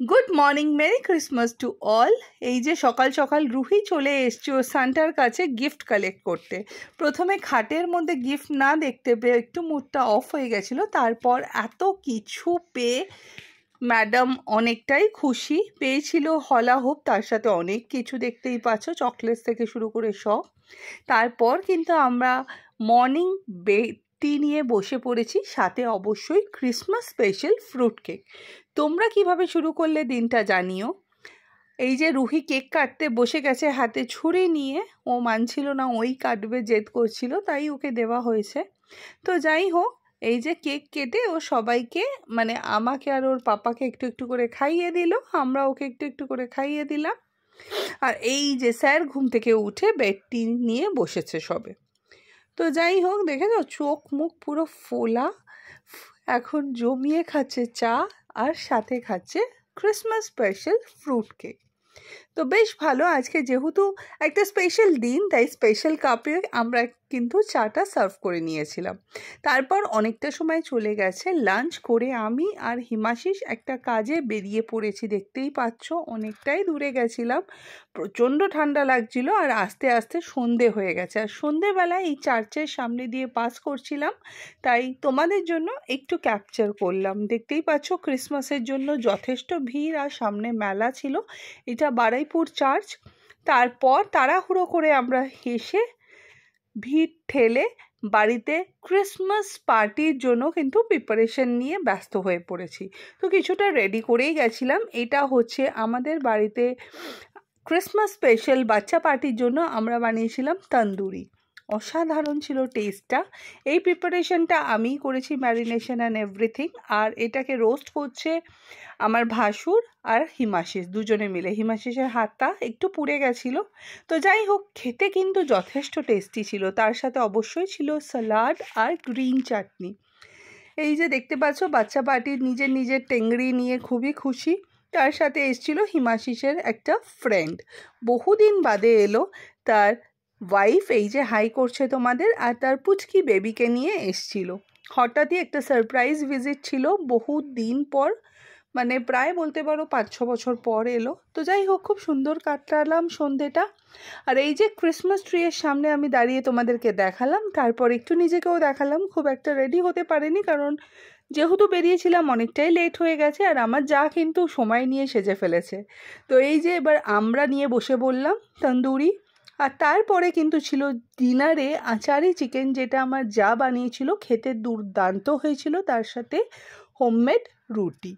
Good morning, merry Christmas to all. এই যে সকাল সকাল রুহি চলে এসছে ও সান্টার কাছে গিফট কালেক্ট করতে। প্রথমে খাটের মধ্যে গিফট না দেখতে পেয়ে একটু মুডটা অফ হয়ে গেছিলো, তারপর এত কিছু পেয়ে ম্যাডাম অনেকটাই খুশি পেয়েছিল। হলা হোপ, তার সাথে অনেক কিছু দেখতেই পাচ্ছ, চকলেটস থেকে শুরু করে সব। তারপর কিন্তু আমরা মর্নিং টি নিয়ে বসে পড়েছি, সাথে অবশ্যই ক্রিসমাস স্পেশাল ফ্রুট কেক। তোমরা কিভাবে শুরু করলে দিনটা জানিও। এই যে রুহি কেক কাটতে বসে গেছে হাতে ছুরি নিয়ে, ও মানছিল না, ওই কাটবে জেদ করছিল, তাই ওকে দেওয়া হয়েছে। তো যাই হোক, এই যে কেক কেটে ও সবাইকে মানে আমাকে আর ওর পাপাকে একটু একটু করে খাইয়ে দিল, আমরা ওকে একটু একটু করে খাইয়ে দিলাম। আর এই যে স্যার ঘুম থেকে উঠে বেডটি নিয়ে বসেছে সবে। তো যাই হোক, দেখে তো চোখ মুখ পুরো ফোলা, এখন জমিয়ে খাচ্ছে চা আর সাথে খাচ্ছে ক্রিসমাস স্পেশাল ফ্রুট কেক। তো বেশ ভালো, আজকে যেহেতু একটা স্পেশাল দিন তাই স্পেশাল কাপে আমরা কিন্তু চাটা সার্ভ করে নিয়েছিলাম। তারপর অনেকটা সময় চলে গেছে, লাঞ্চ করে আমি আর হিমাশিস একটা কাজে বেরিয়ে পড়েছি। দেখতেই পাচ্ছ অনেকটাই দূরে গেছিলাম, প্রচণ্ড ঠান্ডা লাগছিল আর আস্তে আস্তে সন্ধে হয়ে গেছে। আর সন্ধেবেলায় এই চার্চের সামনে দিয়ে পাস করছিলাম, তাই তোমাদের জন্য একটু ক্যাপচার করলাম। দেখতেই পাচ্ছ ক্রিসমাসের জন্য যথেষ্ট ভিড় আর সামনে মেলা ছিল। এটা বারুইপুর চার্চ। তারপর তাড়াহুড়ো করে আমরা হেসে ভিড় ঠেলে বাড়িতে ক্রিসমাস পার্টির জন্য কিন্তু প্রিপারেশন নিয়ে ব্যস্ত হয়ে পড়েছি। তো কিছুটা রেডি করেই গেছিলাম। এটা হচ্ছে আমাদের বাড়িতে ক্রিসমাস স্পেশাল বাচ্চা পার্টির জন্য আমরা বানিয়েছিলাম তন্দুরি। অসাধারণ ছিল টেস্টটা। এই প্রিপারেশনটা আমিই করেছি, ম্যারিনেশন অ্যান্ড এভরিথিং। আর এটাকে রোস্ট করছে আমার ভাসুর আর হিমাশিস দুজনে মিলে। হিমাশিসের হাতটা একটু পুড়ে গেছিলো। তো যাই হোক, খেতে কিন্তু যথেষ্ট টেস্টি ছিল। তার সাথে অবশ্যই ছিল স্যালাড আর গ্রিন চাটনি। এই যে দেখতে পাচ্ছ বাচ্চা পার্টির নিজের নিজের টেংরি নিয়ে খুবই খুশি। তার সাথে এসেছিল হিমাশিসের একটা ফ্রেন্ড, বহুদিন বাদে এলো। তার ওয়াইফ এই যে হাই করছে তোমাদের, আর তার পুচকি বেবিকে নিয়ে এসছিল। হঠাৎই একটা সারপ্রাইজ ভিজিট ছিল, বহু দিন পর, মানে প্রায় বলতে পারো 5-6 বছর পর এলো। তো যাই হোক, খুব সুন্দর কাটালাম সন্ধেটা। আর এই যে ক্রিসমাস ট্রিয়ের সামনে আমি দাঁড়িয়ে তোমাদেরকে দেখালাম, তারপর একটু নিজেকেও দেখালাম। খুব একটা রেডি হতে পারিনি, কারণ যেহেতু বেরিয়েছিলাম অনেকটাই লেট হয়ে গেছে, আর আমার যা কিন্তু সময় নিয়ে সেজে ফেলেছে। তো এই যে এবার আমরা নিয়ে বসে বললাম তন্দুরি। আর তারপরে কিন্তু ছিল ডিনারে আচারি চিকেন, যেটা আমার যা বানিয়েছিল, খেতে দুর্দান্ত হয়েছিল। তার সাথে হোমমেড রুটি।